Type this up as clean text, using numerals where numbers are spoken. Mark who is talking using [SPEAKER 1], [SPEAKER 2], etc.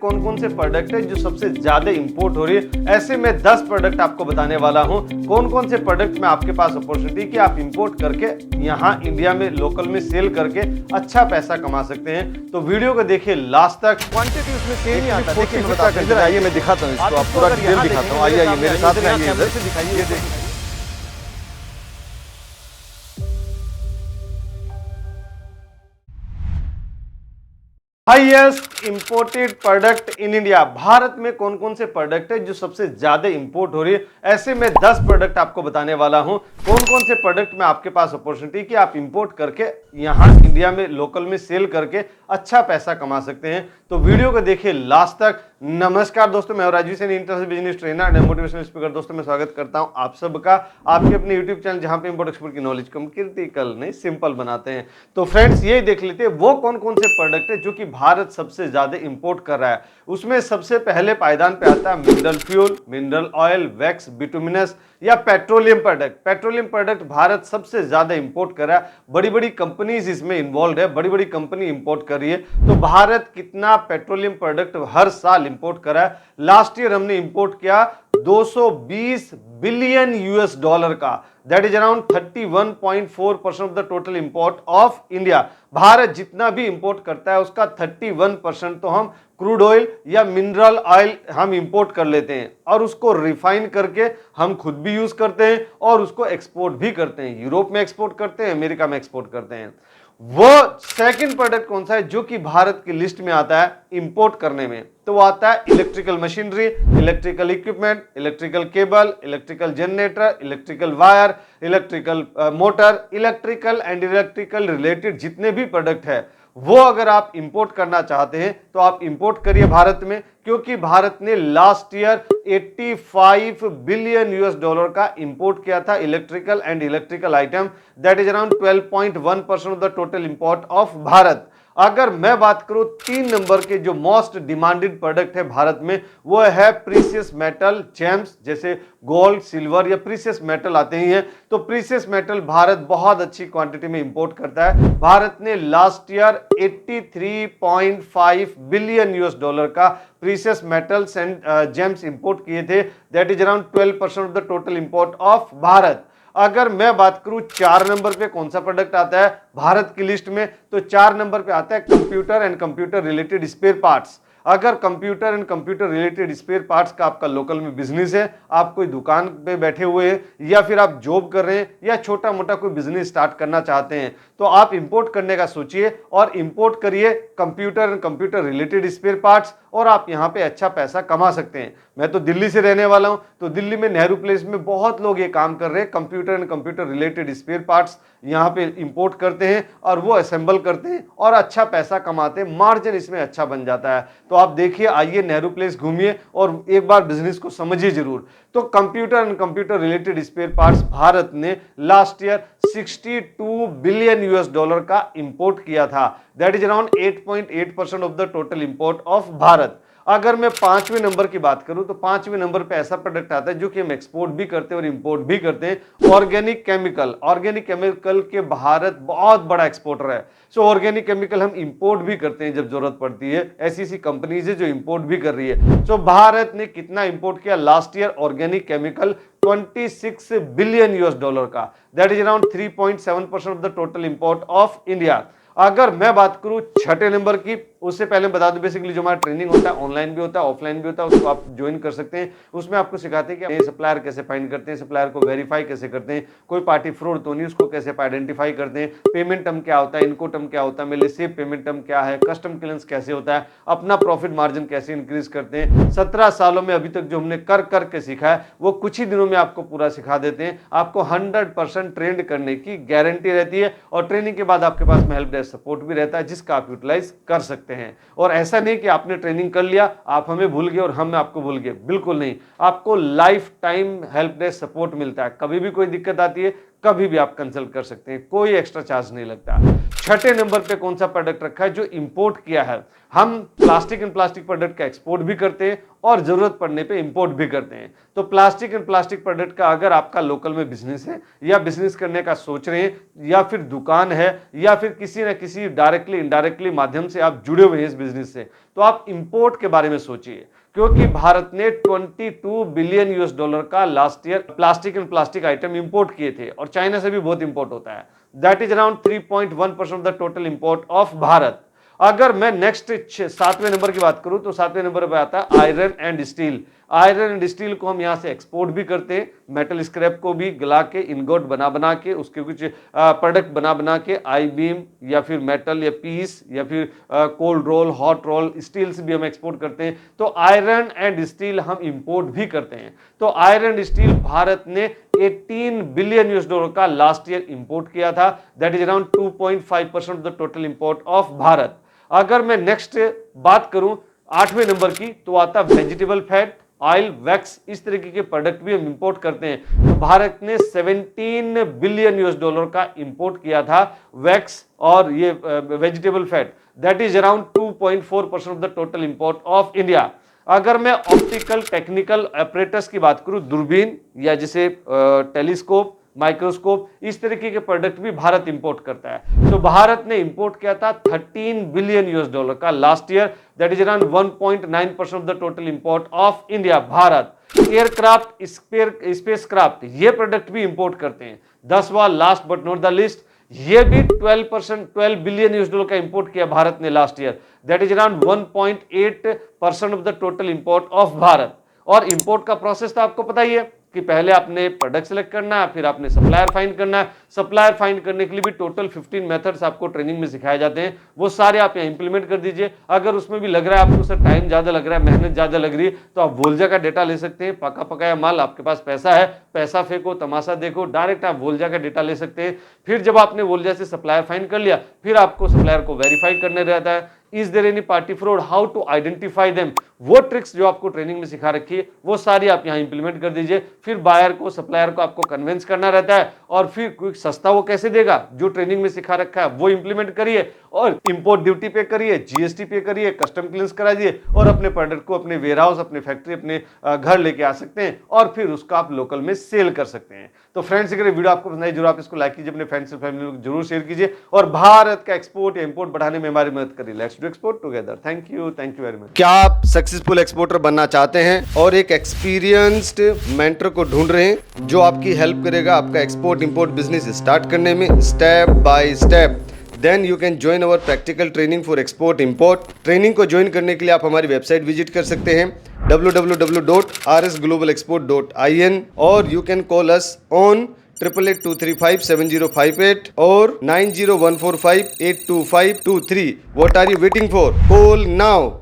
[SPEAKER 1] कौन कौन से प्रोडक्ट है जो सबसे ज्यादा इंपोर्ट हो रही है। ऐसे में 10 प्रोडक्ट आपको बताने वाला हूं कौन कौन से प्रोडक्ट में आपके पास अपॉर्चुनिटी कि आप इंपोर्ट करके यहां इंडिया में लोकल में सेल करके अच्छा पैसा कमा सकते हैं। तो वीडियो को देखिए लास्ट तक। क्वांटिटी उसमें सेम ही आता है। देखिए
[SPEAKER 2] इधर आइए, मैं दिखाता हूँ इसको, आप पूरा डिटेल दिखाता हूँ। आइए मेरे साथ में आइए, इधर
[SPEAKER 1] दिखाइए। देखिए highest imported product in India, Bharat में कौन कौन से प्रोडक्ट है जो सबसे ज्यादा इंपोर्ट हो रही है। ऐसे में 10 प्रोडक्ट आपको बताने वाला हूं कौन कौन से प्रोडक्ट में आपके पास अपॉर्चुनिटी कि आप इंपोर्ट करके यहां इंडिया में लोकल में सेल करके अच्छा पैसा कमा सकते हैं। तो वीडियो को देखिए लास्ट तक। नमस्कार दोस्तों, मैं Rajeev Saini, international business trainer and motivational speaker. दोस्तों मैं स्वागत करता हूं आप सबका आपके अपने यूट्यूब चैनल जहां पे इंपोर्ट एक्सपोर्ट की नॉलेज कम क्रिटिकल नहीं सिंपल बनाते हैं। तो फ्रेंड्स यही देख लेते हैं वो कौन कौन से प्रोडक्ट है जो कि भारत सबसे ज्यादा इंपोर्ट कर रहा है। उसमें सबसे पहले पायदान पे आता है mineral fuel, mineral oil, wax, bituminous या petroleum product. Petroleum product Bharat सबसे ज्यादा इंपोर्ट कर रहा है। बड़ी बड़ी कंपनीज इसमें इन्वॉल्व है, बड़ी बड़ी कंपनी इंपोर्ट कर रही है। तो भारत कितना पेट्रोलियम प्रोडक्ट हर साल इंपोर्ट कर रहा है। लास्ट ईयर हमने इंपोर्ट किया 220 बिलियन यूएस डॉलर का, that is around 31.4% of the total import of India. Bharat जितना भी इंपोर्ट करता है उसका 31% तो हम क्रूड ऑयल या मिनरल ऑयल हम इंपोर्ट कर लेते हैं और उसको रिफाइन करके हम खुद भी यूज करते हैं और उसको एक्सपोर्ट भी करते हैं। यूरोप में एक्सपोर्ट करते हैं, अमेरिका में एक्सपोर्ट करते हैं। वो सेकंड प्रोडक्ट कौन सा है जो कि भारत की लिस्ट में आता है इंपोर्ट करने में, तो वो आता है electrical machinery, electrical equipment, electrical cable, electrical generator, electrical wire, electrical motor, electrical and electrical related जितने भी प्रोडक्ट है वो अगर आप इंपोर्ट करना चाहते हैं तो आप इंपोर्ट करिए भारत में, क्योंकि भारत ने last year 85 billion US dollar का इंपोर्ट किया था electrical and electrical item, that is around 12.1% of the total import of Bharat. अगर मैं बात करूं 3 नंबर के जो मोस्ट डिमांडेड प्रोडक्ट है भारत में, वो है प्रीशियस मेटल जेम्स, जैसे गोल्ड, सिल्वर या प्रीशियस मेटल आते ही हैं। तो प्रीशियस मेटल भारत बहुत अच्छी क्वांटिटी में इंपोर्ट करता है। भारत ने last year 83.5 billion US dollar का precious metals and gems import किए थे, that is around 12% of the total import of Bharat. अगर मैं बात करूं 4 नंबर पे कौन सा प्रोडक्ट आता है भारत की लिस्ट में, तो 4 नंबर पे आता है computer and computer related spare parts. अगर computer and computer related spare parts का आपका लोकल में बिजनेस है, आप कोई दुकान पे बैठे हुए हैं या फिर आप जॉब कर रहे हैं या छोटा मोटा कोई बिजनेस स्टार्ट करना चाहते हैं, तो आप इंपोर्ट करने का सोचिए और इंपोर्ट करिए computer and computer related spare parts और आप यहां पे अच्छा पैसा कमा सकते हैं। मैं तो दिल्ली से रहने वाला हूं, तो दिल्ली में नेहरू प्लेस में बहुत लोग ये काम कर रहे हैं। Computer and computer related spare parts यहां पे इंपोर्ट करते हैं और वो असेंबल करते हैं और अच्छा पैसा कमाते हैं, मार्जिन इसमें अच्छा बन जाता है। तो आप देखिए, आइए नेहरू प्लेस घूमिए और एक बार बिजनेस को समझिए जरूर। तो computer and computer related spare parts Bharat ने last year 62 billion US dollar का इंपोर्ट किया था, that is around 8.8% of the total import of Bharat. अगर मैं 5वें नंबर की बात करूं तो 5वें नंबर पे ऐसा प्रोडक्ट आता है जो कि हम एक्सपोर्ट भी करते हैं और इंपोर्ट भी करते हैं, ऑर्गेनिक केमिकल। ऑर्गेनिक केमिकल के भारत बहुत बड़ा एक्सपोर्टर है। सो ऑर्गेनिक केमिकल हम इंपोर्ट भी करते हैं जब जरूरत पड़ती है। ऐसी ऐसी कंपनीज है जो इंपोर्ट भी कर रही है। सो भारत ने कितना इंपोर्ट किया last year organic chemical? 26 billion US dollar का, that is around 3.7% of the total import of India. अगर मैं बात करूं 6ठे नंबर की, उससे पहले बता दूं बेसिकली जो हमारा ट्रेनिंग होता है ऑनलाइन भी होता है ऑफलाइन भी होता है, उसको आप ज्वाइन कर सकते हैं। उसमें आपको सिखाते हैं कि सप्लायर कैसे फाइंड करते हैं, सप्लायर को वेरीफाई कैसे करते हैं, कोई पार्टी फ्रॉड तो नहीं उसको कैसे आइडेंटिफाई करते हैं, पेमेंट टर्म क्या होता है, इनको टर्म क्या होता है, मेरे लिए सेफ पेमेंट टर्म क्या है, कस्टम क्लियरेंस कैसे होता है, अपना प्रॉफिट मार्जिन कैसे इंक्रीज करते हैं। 17 सालों में अभी तक जो हमने कर करके सीखा है वो कुछ ही दिनों में आपको पूरा सिखा देते हैं। आपको 100% ट्रेंड करने की गारंटी रहती है और ट्रेनिंग के बाद आपके पास में हेल्प डेस्क सपोर्ट भी रहता है जिसका आप यूटिलाइज कर सकते हैं। और ऐसा नहीं कि आपने ट्रेनिंग कर लिया आप हमें भूल गए और हम आपको भूल गए, बिल्कुल नहीं। आपको life time help desk support मिलता है, कभी भी कोई दिक्कत आती है कभी भी आप कंसल्ट कर सकते हैं, कोई एक्स्ट्रा चार्ज नहीं लगता। 6ठे नंबर पे कौन सा प्रोडक्ट रखा है जो इंपोर्ट किया है? हम प्लास्टिक एंड प्लास्टिक प्रोडक्ट का एक्सपोर्ट भी करते हैं और जरूरत पड़ने पे इंपोर्ट भी करते हैं। तो प्लास्टिक एंड प्लास्टिक प्रोडक्ट का अगर आपका लोकल में बिजनेस है या बिजनेस करने का सोच रहे हैं या फिर दुकान है या फिर किसी न किसी डायरेक्टली इनडायरेक्टली माध्यम से आप जुड़े हुए हैं इस बिजनेस से, तो तो आप इंपोर्ट के बारे में सोचिए, क्योंकि भारत ने 22 बिलियन यूएस डॉलर का last year plastic and plastic item import किए थे, और चाइना से भी बहुत इंपोर्ट होता है। That is around 3.1% of the total import of Bharat. अगर मैं नेक्स्ट 7वें नंबर की बात करूं तो 7वें नंबर पे आता है iron and steel. Iron and steel को हम यहां से एक्सपोर्ट भी करते हैं, मेटल स्क्रैप को भी गला के इनगोट बना के उसके कुछ प्रोडक्ट बना के आई बीम या फिर मेटल या पीस या फिर cold roll, hot roll, steel से भी हम एक्सपोर्ट करते हैं। तो आयरन एंड स्टील हम इंपोर्ट भी करते हैं। तो आयरन एंड स्टील भारत ने 18 बिलियन यूएस डॉलर का लास्ट ईयर इंपोर्ट किया था। That is around 2.5% of the total import of Bharat. अगर मैं नेक्स्ट बात करूं 8वें नंबर की, तो आता वेजिटेबल फैट, ऑयल, वैक्स, इस तरीके के प्रोडक्ट भी हम इंपोर्ट करते हैं। तो भारत ने 17 बिलियन यूएस डॉलर का इंपोर्ट किया था वैक्स और ये vegetable fat. That is around 2.4% of the total import of India. अगर मैं ऑप्टिकल टेक्निकल ऑपरेटर्स की बात करूं, दूरबीन या जिसे टेलीस्कोप, माइक्रोस्कोप, इस तरीके के प्रोडक्ट भी भारत इंपोर्ट करता है। तो भारत ने इंपोर्ट किया था 13 बिलियन यूएस डॉलर का last year. That is around 1.9% of the total import of India Bharat. Aircraft, spacecraft, ये प्रोडक्ट भी इंपोर्ट करते हैं। 10वां last but not the list, ये भी 12 बिलियन यूएस डॉलर का इंपोर्ट किया भारत ने last year. That is around 1.8% of the total import of Bharat. और इंपोर्ट का प्रोसेस तो आपको पता ही है कि पहले आपने प्रोडक्ट सेलेक्ट करना है, फिर आपने सप्लायर फाइंड करना है। सप्लायर फाइंड करने के लिए भी टोटल 15 मेथड्स आपको ट्रेनिंग में सिखाए जाते हैं, वो सारे आप यहाँ इंप्लीमेंट कर दीजिए। अगर उसमें भी लग रहा है आपको सर टाइम ज्यादा लग रहा है, मेहनत ज्यादा लग रही है, तो आप वोल्जा का डेटा ले सकते हैं। पका पकाया माल, आपके पास पैसा है, पैसा फेंको, तमाशा देखो, डायरेक्ट आप वोल्जा का डेटा ले सकते हैं। फिर जब आपने वोल्जा से सप्लायर फाइंड कर लिया, फिर आपको सप्लायर को वेरीफाई करने रहता है। Is there any party fraud, how to identify them, वो ट्रिक्स जो आपको ट्रेनिंग में सिखा रखी है वो सारी आप यहाँ इंप्लीमेंट कर दीजिए। फिर बायर को, सप्लायर को आपको कन्विंस करना रहता है, और फिर कोई सस्ता वो कैसे देगा, जो ट्रेनिंग में सिखा रखा है वो इंप्लीमेंट करिए, और इंपोर्ट ड्यूटी पे करिए, जीएसटी पे करिए, कस्टम क्लियरेंस कराइए, और अपने प्रोडक्ट को अपने वेयरहाउस, अपने फैक्ट्री, अपने घर लेके आ सकते हैं, और फिर उसका आप लोकल में सेल कर सकते हैं। तो फ्रेंड्स, अगर वीडियो आपको पसंद आई, जरूर आप इसको लाइक कीजिए, अपने फ्रेंड्स और फैमिली को जरूर शेयर कीजिए, और भारत का एक्सपोर्ट या इंपोर्ट बढ़ाने में हमारी मदद करिए। Let's do export together. Thank you very much. क्या आप सक्सेसफुल एक्सपोर्टर बनना चाहते हैं और एक एक्सपीरियंस्ड मेंटर को ढूंढ रहे हैं जो आपकी हेल्प करेगा आपका एक्सपोर्ट इंपोर्ट बिजनेस स्टार्ट करने में step by step? Then you can join our practical training for export import. Training को ज्वाइन करने के लिए आप हमारी वेबसाइट विजिट कर सकते हैं www.rsglobalexport.in, और you can call us on 8882357058 और 9014582523. What are you waiting for? Call now.